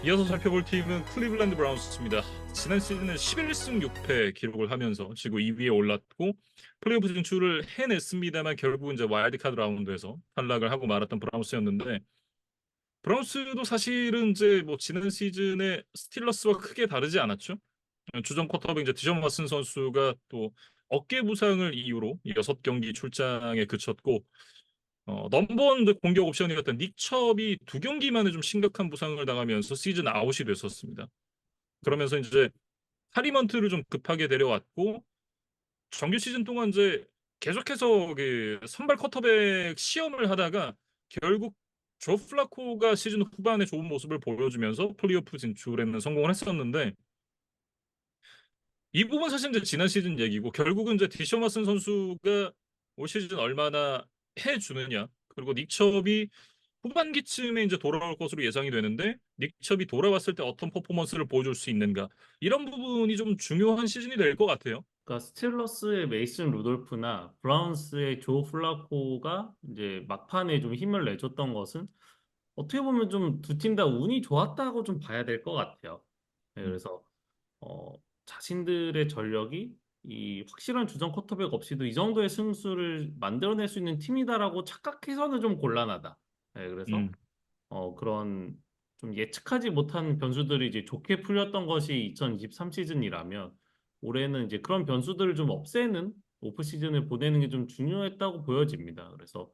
이어서 살펴볼 팀은 클리블랜드 브라운스입니다. 지난 시즌에 11승 6패 기록을 하면서 지구 2위에 올랐고 플레이오프 진출을 해냈습니다만 결국은 이제 와일드카드 라운드에서 탈락을 하고 말았던 브라운스였는데 브라운스도 사실은 이제 뭐 지난 시즌에 스틸러스와 크게 다르지 않았죠. 주전 쿼터백 이제 디션 왓슨 선수가 또 어깨 부상을 이유로 6경기 출장에 그쳤고 넘버원 공격 옵션이었던 닉 첩이 2경기 만에 좀 심각한 부상을 당하면서 시즌 아웃이 됐었습니다. 그러면서 이제 카리먼트를 좀 급하게 데려왔고 정규 시즌 동안 이제 계속해서 그 선발 쿼터백 시험을 하다가 결국 조 플라코가 시즌 후반에 좋은 모습을 보여주면서 플레이오프 진출에는 성공을 했었는데 이 부분 사실 이제 지난 시즌 얘기고 결국은 이제 디션 왓슨 선수가 올 시즌 얼마나 해주느냐 그리고 닉첩이 후반기쯤에 이제 돌아올 것으로 예상이 되는데 닉첩이 돌아왔을 때 어떤 퍼포먼스를 보여줄 수 있는가 이런 부분이 좀 중요한 시즌이 될 것 같아요. 그러니까 스틸러스의 메이슨 루돌프나 브라운스의 조 플라코가 이제 막판에 좀 힘을 내줬던 것은 어떻게 보면 좀 두 팀 다 운이 좋았다고 좀 봐야 될 것 같아요. 네, 음, 그래서 어, 자신들의 전력이 이 확실한 주전 쿼터백 없이도 이 정도의 승수를 만들어낼 수 있는 팀이다라고 착각해서는 좀 곤란하다. 네, 그래서 음, 그런 좀 예측하지 못한 변수들이 이제 좋게 풀렸던 것이 2023 시즌이라면 올해는 이제 그런 변수들을 좀 없애는 오프 시즌을 보내는 게 좀 중요했다고 보여집니다. 그래서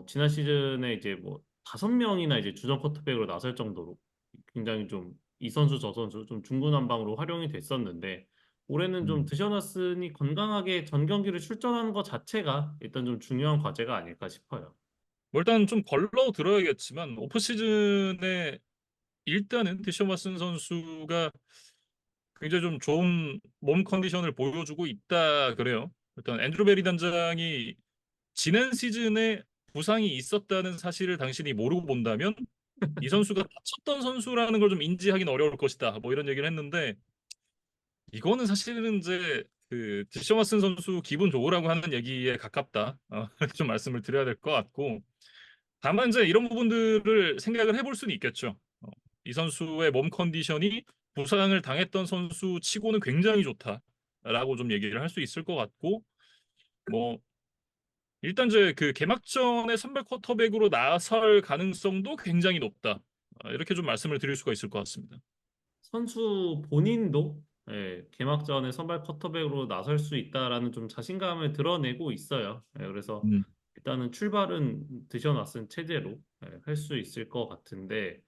지난 시즌에 이제 뭐 5명이나 이제 주전 쿼터백으로 나설 정도로 굉장히 좀 이 선수 저 선수 좀 중구난방으로 활용이 됐었는데 올해는 좀 음. 드셔너슨이 건강하게 전 경기를 출전하는 것 자체가 일단 좀 중요한 과제가 아닐까 싶어요. 뭐 일단 좀 걸러 들어야겠지만 오프 시즌에 일단은 디션 왓슨 선수가 굉장히 좀 좋은 몸 컨디션을 보여주고 있다 그래요. 일단 앤드루 베리 단장이 지난 시즌에 부상이 있었다는 사실을 당신이 모르고 본다면 이 선수가 다쳤던 선수라는 걸 좀 인지하기는 어려울 것이다. 뭐 이런 얘기를 했는데 이거는 사실은 이제 그 디션 왓슨 선수 기분 좋으라고 하는 얘기에 가깝다. 이렇게 좀 말씀을 드려야 될 것 같고 다만 이제 이런 부분들을 생각을 해볼 수는 있겠죠. 이 선수의 몸 컨디션이 부상을 당했던 선수 치고는 굉장히 좋다라고 좀 얘기를 할 수 있을 것 같고 뭐 일단 이제 그 개막전에 선발 쿼터백으로 나설 가능성도 굉장히 높다. 이렇게 좀 말씀을 드릴 수가 있을 것 같습니다. 선수 본인도 개막전에 선발 쿼터백으로 나설 수 있다라는 좀 자신감을 드러내고 있어요. 그래서 음, 일단은 출발은 드셔놨은 체제로 할 수 있을 것 같은데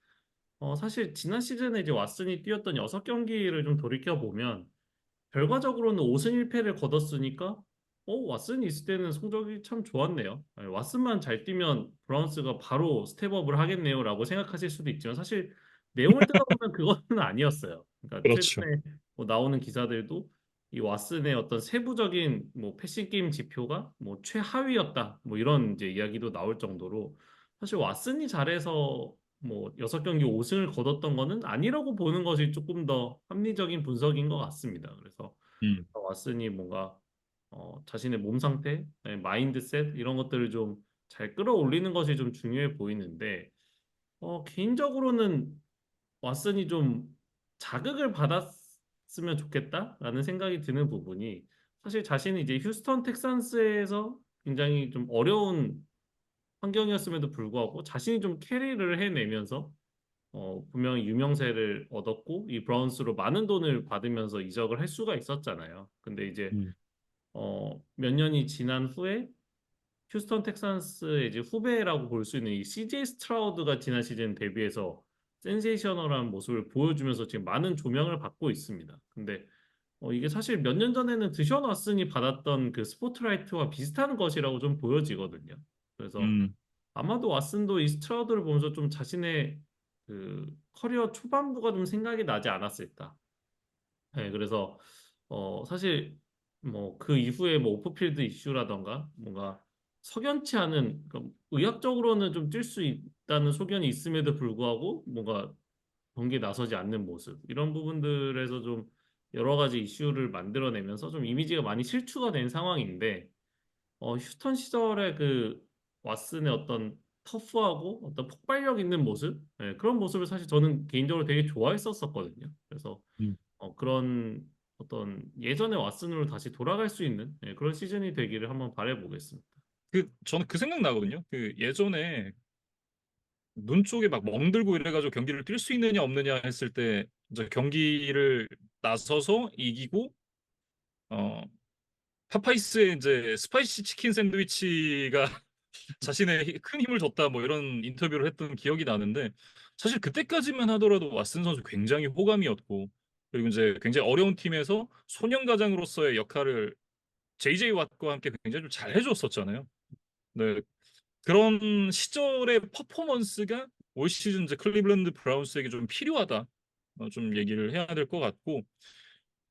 사실 지난 시즌에 이제 왓슨이 뛰었던 6경기를 좀 돌이켜 보면 결과적으로는 5승 1패를 거뒀으니까 왓슨이 있을 때는 성적이 참 좋았네요. 왓슨만 잘 뛰면 브라운스가 바로 스텝업을 하겠네요라고 생각하실 수도 있지만 사실 내용을 뜯어보면 그거는 아니었어요. 그러니까 그렇죠. 최근에 뭐 나오는 기사들도 이 왓슨의 어떤 세부적인 뭐 패싱 게임 지표가 뭐 최하위였다. 뭐 이런 이제 이야기도 나올 정도로 사실 왓슨이 잘해서 뭐 6경기 5승을 거뒀던 거는 아니라고 보는 것이 조금 더 합리적인 분석인 것 같습니다. 그래서 음, 왓슨이 뭔가 자신의 몸 상태, 마인드셋 이런 것들을 좀 잘 끌어올리는 것이 좀 중요해 보이는데 개인적으로는 왓슨이 좀 자극을 받았으면 좋겠다라는 생각이 드는 부분이 사실 자신이 이제 휴스턴 텍산스에서 굉장히 좀 어려운 환경이었음에도 불구하고 자신이 좀 캐리를 해내면서 분명히 유명세를 얻었고 이 브라운스로 많은 돈을 받으면서 이적을 할 수가 있었잖아요. 근데 이제 음, 몇 년이 지난 후에 휴스턴 텍산스의 이제 후배라고 볼 수 있는 이 CJ 스트라우드가 지난 시즌 데뷔해서 센세이셔널한 모습을 보여주면서 지금 많은 조명을 받고 있습니다. 근데 이게 사실 몇 년 전에는 드션 왓슨이 받았던 그 스포트라이트와 비슷한 것이라고 좀 보여지거든요. 그래서 음, 아마도 왓슨도 이 스트라우드를 보면서 좀 자신의 그 커리어 초반부가 좀 생각이 나지 않았을까. 네, 그래서 사실 뭐 그 이후에 뭐 오프필드 이슈라던가 뭔가 석연치 않은 그러니까 의학적으로는 좀 뛸 수 있다는 소견이 있음에도 불구하고 뭔가 경기에 나서지 않는 모습 이런 부분들에서 좀 여러 가지 이슈를 만들어내면서 좀 이미지가 많이 실추가 된 상황인데 휴스턴 시절에 그 왓슨의 어떤 터프하고 어떤 폭발력 있는 모습, 그런 모습을 사실 저는 개인적으로 되게 좋아했었거든요. 그래서 음. 그런 어떤 예전의 왓슨으로 다시 돌아갈 수 있는 그런 시즌이 되기를 한번 바라보겠습니다. 저는 그 생각 나거든요. 그 예전에 눈 쪽에 막 멍들고 이래가지고 경기를 뛸 수 있느냐 없느냐 했을 때 이제 경기를 나서서 이기고 어 파파이스의 이제 스파이시 치킨 샌드위치가 자신의 큰 힘을 줬다 뭐 이런 인터뷰를 했던 기억이 나는데 사실 그때까지만 하더라도 왓슨 선수 굉장히 호감이었고 그리고 이제 굉장히 어려운 팀에서 소년 가장으로서의 역할을 JJ 왓과 함께 굉장히 좀 잘 해줬었잖아요. 네, 그런 시절의 퍼포먼스가 올 시즌 이제 클리블랜드 브라운스에게 좀 필요하다. 좀 얘기를 해야 될 것 같고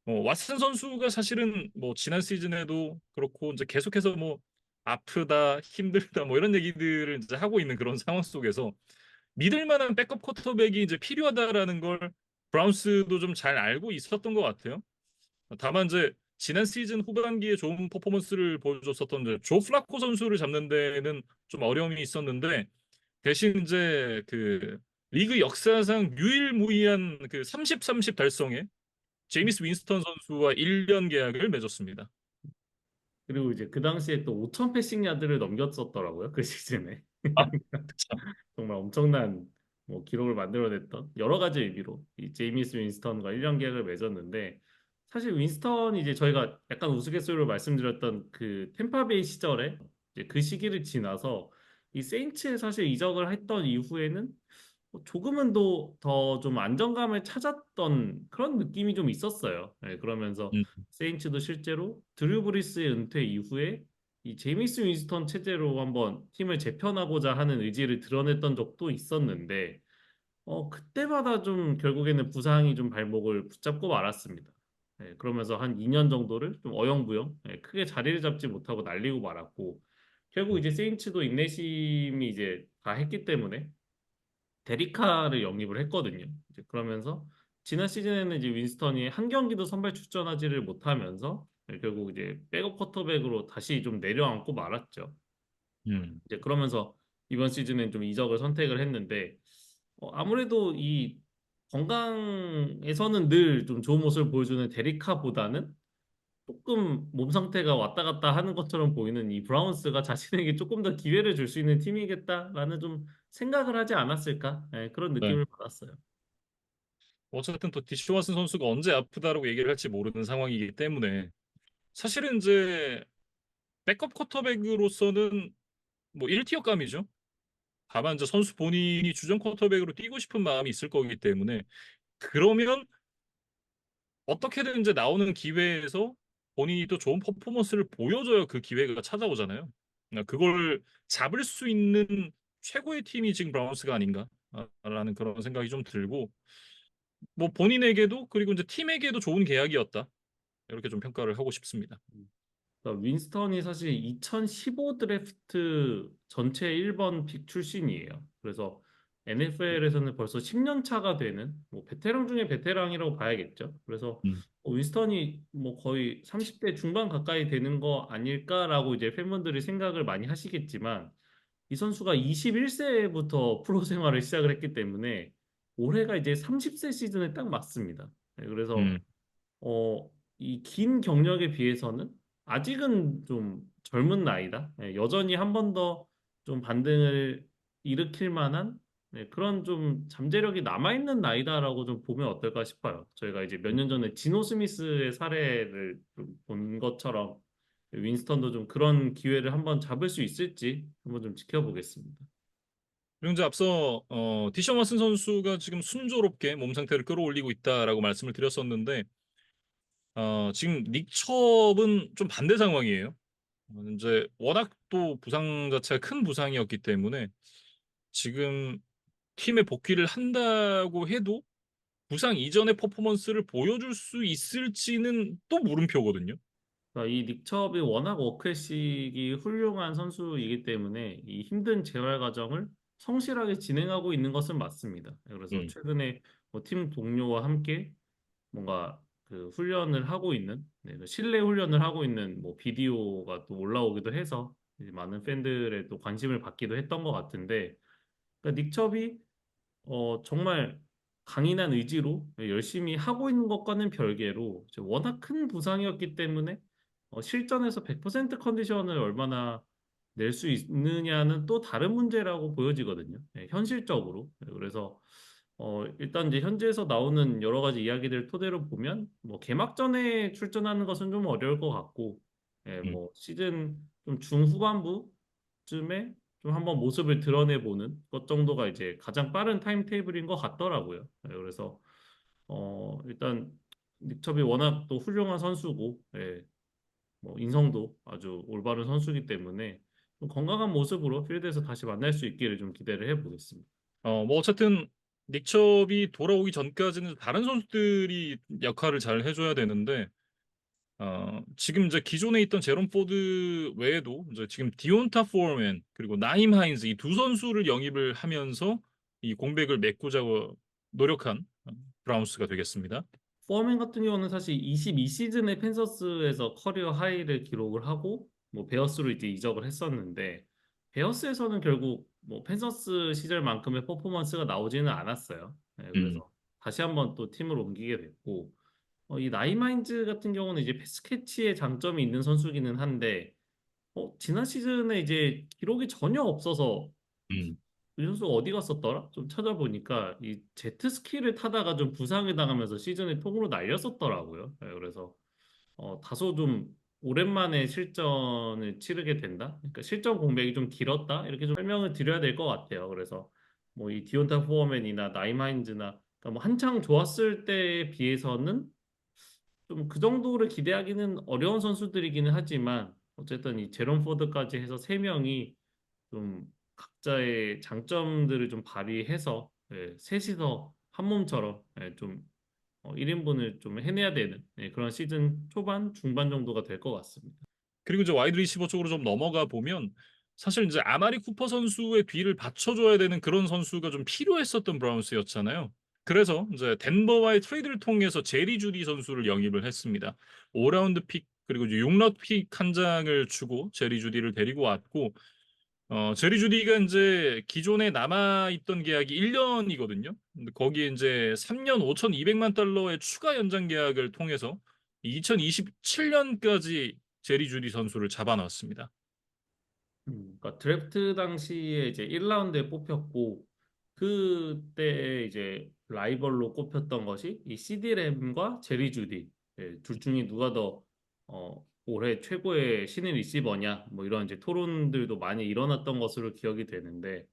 왓슨 선수가 사실은 뭐 지난 시즌에도 그렇고 이제 계속해서 뭐 아프다, 힘들다 뭐 이런 얘기들을 이제 하고 있는 그런 상황 속에서 믿을 만한 백업 쿼터백이 이제 필요하다라는 걸 브라운스도 좀 잘 알고 있었던 것 같아요. 다만 이제 지난 시즌 후반기에 좋은 퍼포먼스를 보여줬었던 이제 조 플라코 선수를 잡는 데는 좀 어려움이 있었는데 대신 이제 그 리그 역사상 유일무이한 그 30-30 달성에 제이미스 윈스턴 선수와 1년 계약을 맺었습니다. 그리고 이제 그 당시에 또 5천 패싱 야드를 넘겼었더라고요. 그 시즌에. 아, 그쵸. 정말 엄청난 뭐 기록을 만들어냈던 여러 가지 의미로 이 제이미스 윈스턴과 1년 계약을 맺었는데 사실 윈스턴이 이제 저희가 약간 우스갯소리로 말씀드렸던 그 템파베이 시절에 이제 그 시기를 지나서 이 세인츠에 사실 이적을 했던 이후에는 조금은 더 좀 안정감을 찾았던 그런 느낌이 좀 있었어요. 그러면서 음, 세인츠도 실제로 드류 브리스의 은퇴 이후에 이 제이미스 윈스턴 체제로 한번 팀을 재편하고자 하는 의지를 드러냈던 적도 있었는데 그때마다 좀 결국에는 부상이 좀 발목을 붙잡고 말았습니다. 그러면서 한 2년 정도를 좀 어영부영 크게 자리를 잡지 못하고 날리고 말았고 결국 이제 세인츠도 인내심이 이제 다 했기 때문에 데리카를 영입을 했거든요. 이제 그러면서 지난 시즌에는 이제 윈스턴이 한 경기도 선발 출전하지를 못하면서 결국 이제 백업 쿼터백으로 다시 좀 내려앉고 말았죠. 음. 이제 그러면서 이번 시즌엔 좀 이적을 선택을 했는데 아무래도 이 건강에서는 늘 좀 좋은 모습을 보여주는 데리카보다는 조금 몸 상태가 왔다 갔다 하는 것처럼 보이는 이 브라운스가 자신에게 조금 더 기회를 줄 수 있는 팀이겠다라는 좀 생각을 하지 않았을까? 그런 네. 느낌을 받았어요. 어쨌든 또 디슈와슨 선수가 언제 아프다라고 얘기를 할지 모르는 상황이기 때문에 사실은 이제 백업 쿼터백으로서는 뭐 1티어감이죠. 다만 이제 선수 본인이 주전 쿼터백으로 뛰고 싶은 마음이 있을 거기 때문에 그러면 어떻게든 이제 나오는 기회에서 본인이 또 좋은 퍼포먼스를 보여줘야 그 기회가 찾아오잖아요. 그걸 잡을 수 있는 최고의 팀이 지금 브라운스가 아닌가라는 그런 생각이 좀 들고 뭐 본인에게도 그리고 이제 팀에게도 좋은 계약이었다. 이렇게 좀 평가를 하고 싶습니다. 그러니까 윈스턴이 사실 2015 드래프트 전체 1번 픽 출신이에요. 그래서 NFL에서는 벌써 10년 차가 되는 뭐 베테랑 중에 베테랑이라고 봐야겠죠. 그래서 음, 윈스턴이 뭐 거의 30대 중반 가까이 되는 거 아닐까라고 이제 팬분들이 생각을 많이 하시겠지만 이 선수가 21세부터 프로 생활을 시작을 했기 때문에 올해가 이제 30세 시즌에 딱 맞습니다. 그래서 음. 이 긴 경력에 비해서는 아직은 좀 젊은 나이다. 여전히 한 번 더 좀 반등을 일으킬 만한 그런 좀 잠재력이 남아있는 나이다라고 좀 보면 어떨까 싶어요. 저희가 이제 몇 년 전에 지노 스미스의 사례를 좀본 것처럼 윈스턴도 좀 그런 기회를 한번 잡을 수 있을지 한번 좀 지켜보겠습니다. 그리고 이제 앞서 디션 왓슨 선수가 지금 순조롭게 몸 상태를 끌어올리고 있다라고 말씀을 드렸었는데 지금 닉첩은 좀 반대 상황이에요. 이제 워낙 또 부상 자체가 큰 부상이었기 때문에 지금 팀에 복귀를 한다고 해도 부상 이전의 퍼포먼스를 보여줄 수 있을지는 또 물음표거든요. 그러니까 이 닉첩이 워낙 워크etic이 훌륭한 선수이기 때문에 이 힘든 재활 과정을 성실하게 진행하고 있는 것은 맞습니다. 그래서 음. 최근에 뭐팀 동료와 함께 뭔가 그 훈련을 하고 있는 그 실내 훈련을 하고 있는 뭐 비디오가 또 올라오기도 해서 이제 많은 팬들의 또 관심을 받기도 했던 것 같은데, 그러니까 닉첩이 정말 강인한 의지로 열심히 하고 있는 것과는 별개로 이제 워낙 큰 부상이었기 때문에 실전에서 100% 컨디션을 얼마나 낼 수 있느냐는 또 다른 문제라고 보여지거든요. 현실적으로. 그래서 일단 이제 현지에서 나오는 여러 가지 이야기들 토대로 보면 뭐 개막전에 출전하는 것은 좀 어려울 것 같고, 음. 뭐 시즌 좀 중후반부쯤에 좀 한번 모습을 드러내보는 것 정도가 이제 가장 빠른 타임테이블인 것 같더라고요. 그래서 일단 닉첩이 워낙 또 훌륭한 선수고, 뭐 인성도 아주 올바른 선수이기 때문에 좀 건강한 모습으로 필드에서 다시 만날 수 있기를 좀 기대를 해보겠습니다. 뭐 어쨌든 닉첩이 돌아오기 전까지는 다른 선수들이 역할을 잘 해줘야 되는데 지금 이제 기존에 있던 제롬 포드 외에도 이제 지금 디온타 포어맨 그리고 나임 하인즈 이 두 선수를 영입을 하면서 이 공백을 메꾸자 노력한 브라운스가 되겠습니다. 포어맨 같은 경우는 사실 22시즌에 펜서스에서 커리어 하이를 기록을 하고 뭐 베어스로 이제 이적을 했었는데 베어스에서는 결국 뭐 펜서스 시절만큼의 퍼포먼스가 나오지는 않았어요. 음, 그래서 다시 한번 또 팀을 옮기게 됐고 이 나이마인즈 같은 경우는 이제 패스 캐치에 장점이 있는 선수기는 한데 지난 시즌에 이제 기록이 전혀 없어서 음. 이 선수가 어디 갔었더라? 좀 찾아보니까 이 제트 스키를 타다가 좀 부상을 당하면서 시즌에 통으로 날렸었더라고요. 그래서 다소 좀 오랜만에 실전을 치르게 된다. 그러니까 실전 공백이 좀 길었다. 이렇게 좀 설명을 드려야 될 것 같아요. 그래서 뭐 이 디온타 포어맨이나 나이마인즈나 그러니까 뭐 한창 좋았을 때에 비해서는 좀 그 정도를 기대하기는 어려운 선수들이기는 하지만 어쨌든 이 제롬 포드까지 해서 세 명이 좀 각자의 장점들을 좀 발휘해서 셋이서 한 몸처럼 좀 1인분을 좀 해내야 되는 그런 시즌 초반, 중반 정도가 될 것 같습니다. 그리고 이제 와이드 리시버 쪽으로 좀 넘어가 보면 사실 이제 아마리 쿠퍼 선수의 뒤를 받쳐줘야 되는 그런 선수가 좀 필요했었던 브라운스였잖아요. 그래서 이제 덴버와의 트레이드를 통해서 제리 주디 선수를 영입을 했습니다. 5라운드 픽 그리고 이제 6라운드 픽 한 장을 주고 제리 주디를 데리고 왔고 제리 주디가 이제 기존에 남아있던 계약이 1년이거든요. 근데 거기에 이제 3년 5,200만 달러의 추가 연장 계약을 통해서 2027년까지 제리 주디 선수를 잡아놨습니다. 그러니까 드래프트 당시에 이제 1라운드에 뽑혔고 그때 이제 라이벌로 꼽혔던 것이 이 CD 램과 제리 주디 둘 중에 누가 더 올해 최고의 신인 리시버냐 뭐 이런 이제 토론들도 많이 일어났던 것으로 기억이 되는데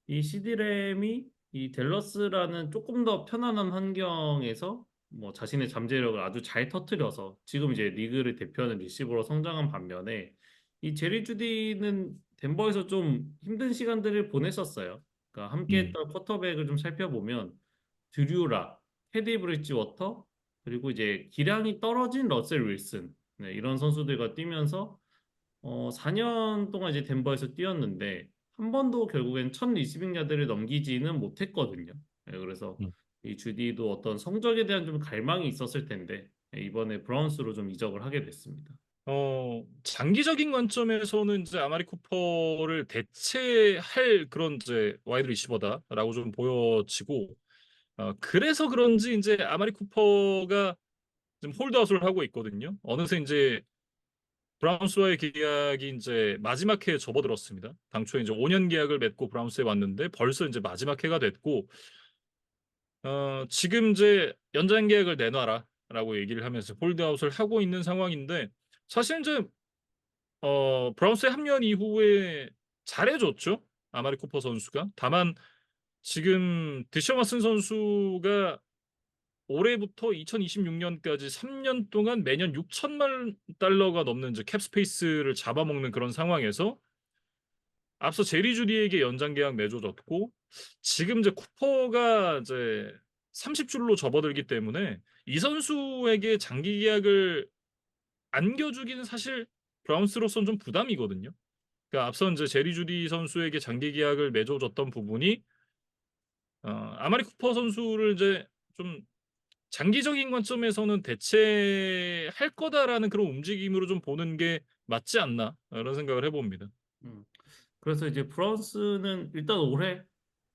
이 CD램이 이 댈러스라는 조금 더 편안한 환경에서 뭐 자신의 잠재력을 아주 잘 터뜨려서 지금 이제 리그를 대표하는 리시버로 성장한 반면에 이 제리 주디는 덴버에서 좀 힘든 시간들을 보냈었어요. 그러니까 음. 함께했던 쿼터백을 좀 살펴보면 드류라, 테디 브리지워터 그리고 이제 기량이 떨어진 러셀 윌슨 이런 선수들과 뛰면서 4년 동안 이제 덴버에서 뛰었는데 한 번도 결국엔 1,020야드를 넘기지는 못했거든요. 그래서 음. 이 주디도 어떤 성적에 대한 좀 갈망이 있었을 텐데 이번에 브라운스로 좀 이적을 하게 됐습니다. 장기적인 관점에서는 이제 아마리 쿠퍼를 대체할 그런 이제 와이드 리시버다라고 좀 보여지고, 그래서 그런지 이제 아마리 쿠퍼가 지금 홀드아웃을 하고 있거든요. 어느새 이제 브라운스와의 계약이 이제 마지막 해에 접어들었습니다. 당초에 이제 5년 계약을 맺고 브라운스에 왔는데 벌써 이제 마지막 해가 됐고, 지금 이제 연장 계약을 내놔라라고 얘기를 하면서 홀드아웃을 하고 있는 상황인데, 사실 이제 브라운스에 합류한 이후에 잘해줬죠. 아마리 쿠퍼 선수가. 다만 지금 드셔 왓슨 선수가 올해부터 2026년까지 3년 동안 매년 6천만 달러가 넘는 이제 캡 스페이스를 잡아먹는 그런 상황에서 앞서 제리 주디에게 연장 계약 내줘졌고 지금 이제 쿠퍼가 이제 30줄로 접어들기 때문에 이 선수에게 장기 계약을 안겨주기는 사실 브라운스로서는 좀 부담이거든요. 그러니까 앞서 이제 제리 주디 선수에게 장기 계약을 맺어줬던 부분이 아마리 쿠퍼 선수를 이제 좀 장기적인 관점에서는 대체할 거다라는 그런 움직임으로 좀 보는 게 맞지 않나 이런 생각을 해봅니다. 음. 그래서 이제 브라운스는 일단 올해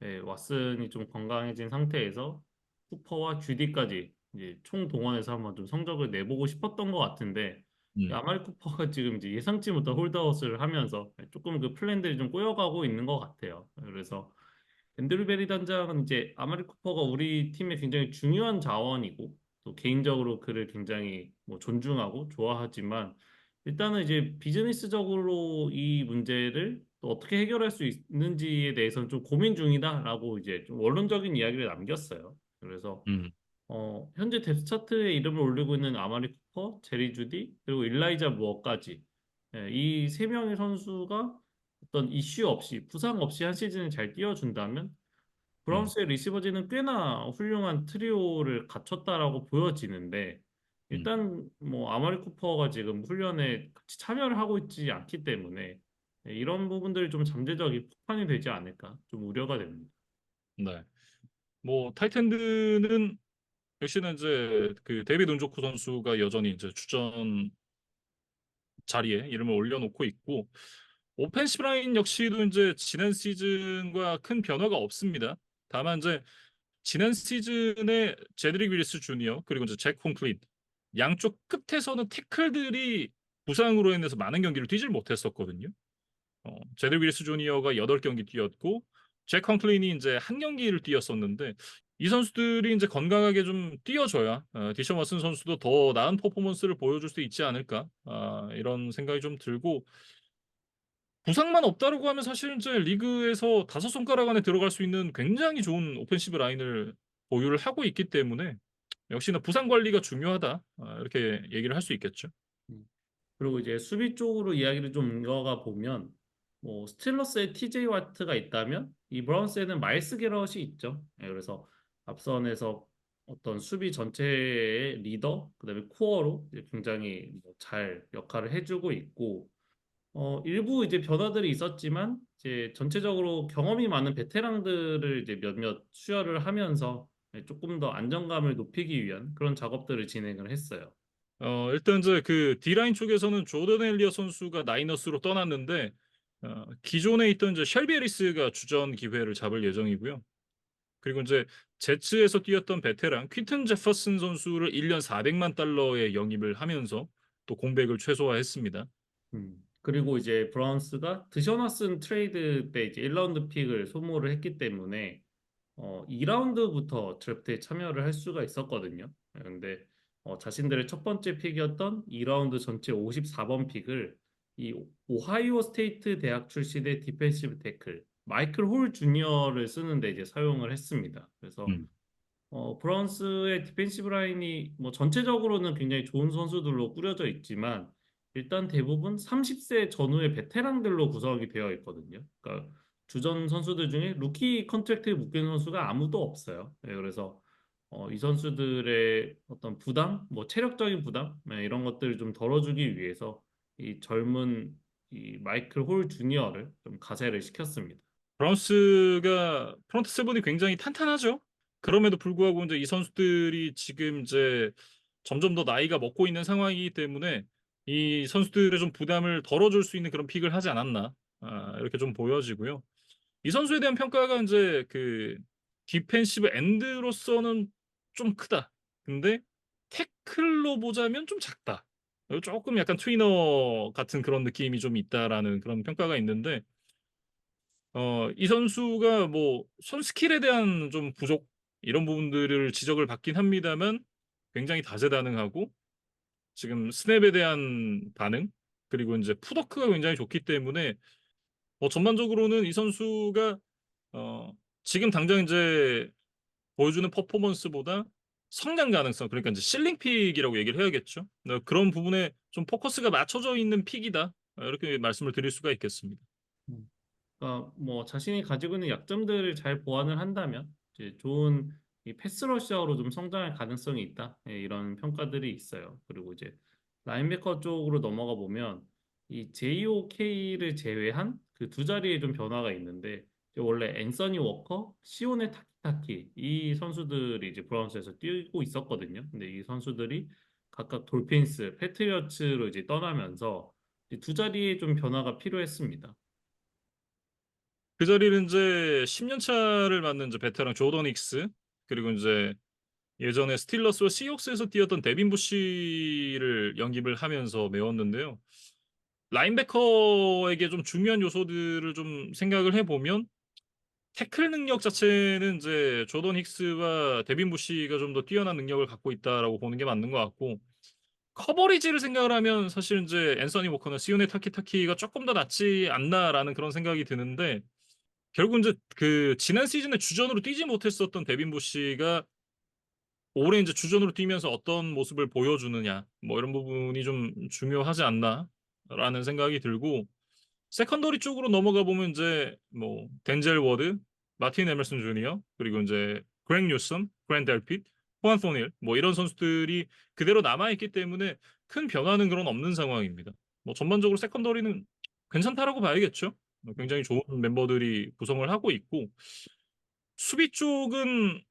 왓슨이 좀 건강해진 상태에서 쿠퍼와 주디까지 이제 총 동원해서 한번 좀 성적을 내보고 싶었던 것 같은데 이 음, 아마리 쿠퍼가 지금 이제 예상치 못한 홀드아웃을 하면서 조금 그 플랜들이 좀 꼬여가고 있는 것 같아요. 그래서 앤드류 베리 단장은 이제 아마리 쿠퍼가 우리 팀의 굉장히 중요한 자원이고 또 개인적으로 그를 굉장히 뭐 존중하고 좋아하지만 일단은 이제 비즈니스적으로 이 문제를 또 어떻게 해결할 수 있는지에 대해서는 좀 고민 중이다라고 이제 좀 원론적인 이야기를 남겼어요. 그래서 음, 현재 뎁스 차트에 이름을 올리고 있는 아마리 쿠퍼, 제리 주디, 그리고 일라이자 무어까지 이 세 명의 선수가 어떤 이슈 없이 부상 없이 한 시즌을 잘 뛰어준다면 음, 브라운스의 리시버진은 꽤나 훌륭한 트리오를 갖췄다라고 보여지는데 음. 일단 뭐 아마리 쿠퍼가 지금 훈련에 같이 참여를 하고 있지 않기 때문에 이런 부분들이 좀 잠재적인 폭판이 되지 않을까 좀 우려가 됩니다. 네. 뭐 타이탄드는 역시나 이제 그 데이비드 운조쿠 선수가 여전히 이제 주전 자리에 이름을 올려놓고 있고 오펜시브 라인 역시도 이제 지난 시즌과 큰 변화가 없습니다. 다만 이제 지난 시즌에 제드릭 윌리스 주니어 그리고 이제 잭 콘클릿 양쪽 끝에서는 태클들이 부상으로 인해서 많은 경기를 뛰질 못했었거든요. 제드 윌리스 주니어가 8경기 뛰었고 잭 컨클린이 이제 한 경기를 뛰었었는데 이 선수들이 이제 건강하게 좀 뛰어줘야 디셔 워슨 선수도 더 나은 퍼포먼스를 보여줄 수 있지 않을까 이런 생각이 좀 들고 부상만 없다라고 하면 사실 이제 리그에서 다섯 손가락 안에 들어갈 수 있는 굉장히 좋은 오펜시브 라인을 보유를 하고 있기 때문에 역시나 부상 관리가 중요하다 이렇게 얘기를 할 수 있겠죠. 음. 그리고 이제 수비 쪽으로 이야기를 좀 이어가 보면 뭐 스틸러스에 TJ 와트가 있다면 이 브라운스에는 마일스 게럿이 있죠. 그래서 앞선에서 어떤 수비 전체의 리더, 그다음에 코어로 이제 굉장히 뭐잘 역할을 해주고 있고 일부 이제 변화들이 있었지만 이제 전체적으로 경험이 많은 베테랑들을 이제 몇몇 수혈을 하면서 조금 더 안정감을 높이기 위한 그런 작업들을 진행을 했어요. 일단 이제 그 D라인 쪽에서는 조던 엘리어 선수가 나이너스로 떠났는데 기존에 있던 이제 셸비 해리스가 주전 기회를 잡을 예정이고요. 그리고 이제 제츠에서 뛰었던 베테랑 퀸튼 제퍼슨 선수를 1년 400만 달러에 영입을 하면서 또 공백을 최소화했습니다. 그리고 이제 브라운스가 드셔너슨 트레이드 때 이제 1라운드 픽을 소모를 했기 때문에 2라운드부터 드래프트에 참여를 할 수가 있었거든요. 근데 자신들의 첫 번째 픽이었던 2라운드 전체 54번 픽을 이 오하이오 스테이트 대학 출신의 디펜시브 태클 마이클 홀 주니어를 쓰는데 이제 사용을 했습니다. 그래서 음. 브라운스의 디펜시브 라인이 뭐 전체적으로는 굉장히 좋은 선수들로 꾸려져 있지만 일단 대부분 30세 전후의 베테랑들로 구성이 되어 있거든요. 그러니까 주전 선수들 중에 루키 컨트랙트에 묶인 선수가 아무도 없어요. 그래서 이 선수들의 어떤 부담, 뭐 체력적인 부담 이런 것들을 좀 덜어주기 위해서 이 젊은 이 마이클 홀 주니어를 좀 가세를 시켰습니다. 브라운스가 프론트 세븐이 굉장히 탄탄하죠. 그럼에도 불구하고 이제 이 선수들이 지금 이제 점점 더 나이가 먹고 있는 상황이기 때문에 이 선수들의 좀 부담을 덜어줄 수 있는 그런 픽을 하지 않았나 이렇게 좀 보여지고요. 이 선수에 대한 평가가 이제 그 디펜시브 엔드로서는 좀 크다. 근데 태클로 보자면 좀 작다. 조금 약간 트위너 같은 그런 느낌이 좀 있다라는 그런 평가가 있는데 이 선수가 뭐 손 스킬에 대한 좀 부족 이런 부분들을 지적을 받긴 합니다만 굉장히 다재다능하고 지금 스냅에 대한 반응 그리고 이제 풋워크가 굉장히 좋기 때문에 전반적으로는 이 선수가 어 지금 당장 이제 보여주는 퍼포먼스보다 성장 가능성 그러니까 이제 실링 픽이라고 얘기를 해야겠죠. 그런 부분에 좀 포커스가 맞춰져 있는 픽이다. 이렇게 말씀을 드릴 수가 있겠습니다. 그러니까 뭐 자신이 가지고 있는 약점들을 잘 보완을 한다면 이제 좋은 이 패스러셔로 좀 성장할 가능성이 있다. 이런 평가들이 있어요. 그리고 이제 라인베커 쪽으로 넘어가 보면 이 JOK를 제외한 그 두 자리에 좀 변화가 있는데 이제 원래 앤서니 워커, 시온의 타키타키 이 선수들이 이제 브라운스에서 뛰고 있었거든요. 근데 이 선수들이 각각 돌핀스, 패트리어츠로 이제 떠나면서 이두 자리에 좀 변화가 필요했습니다. 그 자리를 이제 10년 차를 맡는 이제 베테랑 조던 힉스 그리고 이제 예전에 스틸러스와 시옥스에서 뛰었던 데빈 부시를 영입을 하면서 메웠는데요. 라인베커에게 좀 중요한 요소들을 좀 생각을 해보면 태클 능력 자체는 이제 조던 힉스와 데빈 부시가 좀 더 뛰어난 능력을 갖고 있다라고 보는 게 맞는 것 같고 커버리지를 생각을 하면 사실 이제 앤서니 워커나 시오네 타키타키가 조금 더 낫지 않나라는 그런 생각이 드는데 결국 이제 그 지난 시즌에 주전으로 뛰지 못했었던 데빈 부시가 올해 이제 주전으로 뛰면서 어떤 모습을 보여주느냐 뭐 이런 부분이 좀 중요하지 않나라는 생각이 들고 세컨더리 쪽으로 넘어가 보면 이제 뭐 덴젤 워드, 마틴 에mer슨 주니어 그리고 이제 그렉 뉴섬, 그랜 델핏, 호안 소닐 뭐 이런 선수들이 그대로 남아 있기 때문에 큰 변화는 그런 없는 상황입니다. 뭐 전반적으로 세컨더리는 괜찮다라고 봐야겠죠. 굉장히 좋은 멤버들이 구성을 하고 있고 수비 쪽은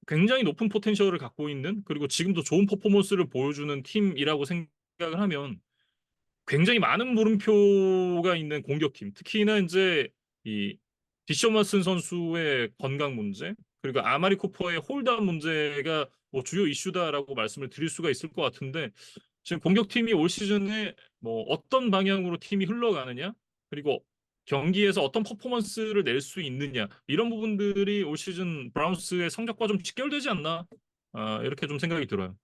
굉장히 높은 포텐셜을 갖고 있는 그리고 지금도 좋은 퍼포먼스를 보여주는 팀이라고 생각을 하면 굉장히 많은 물음표가 있는 공격팀. 특히나 이제 이 디셔머슨 선수의 건강 문제, 그리고 아마리 쿠퍼의 홀드업 문제가 뭐 주요 이슈다라고 말씀을 드릴 수가 있을 것 같은데 지금 공격팀이 올 시즌에 뭐 어떤 방향으로 팀이 흘러가느냐, 그리고 경기에서 어떤 퍼포먼스를 낼 수 있느냐 이런 부분들이 올 시즌 브라운스의 성적과 좀 직결되지 않나 이렇게 좀 생각이 들어요.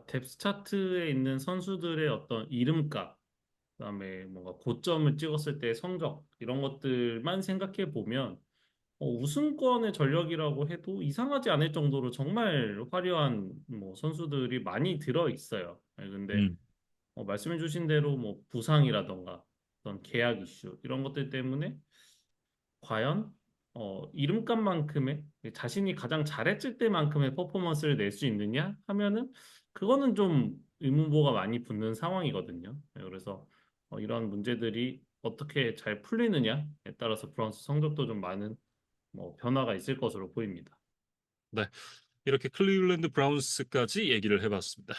뎁스 차트에 있는 선수들의 어떤 이름값, 그다음에 뭔가 고점을 찍었을 때 성적 이런 것들만 생각해 보면 우승권의 전력이라고 해도 이상하지 않을 정도로 정말 화려한 뭐 선수들이 많이 들어 있어요. 네, 근데 음, 말씀해주신 대로 뭐 부상이라던가 어떤 계약 이슈 이런 것들 때문에 과연 이름값만큼의 자신이 가장 잘했을 때만큼의 퍼포먼스를 낼 수 있느냐 하면은 그거는 좀 의문보가 많이 붙는 상황이거든요. 네, 그래서 이런 문제들이 어떻게 잘 풀리느냐에 따라서 브라운스 성적도 좀 많은 뭐 변화가 있을 것으로 보입니다. 네. 이렇게 클리블랜드 브라운스까지 얘기를 해봤습니다.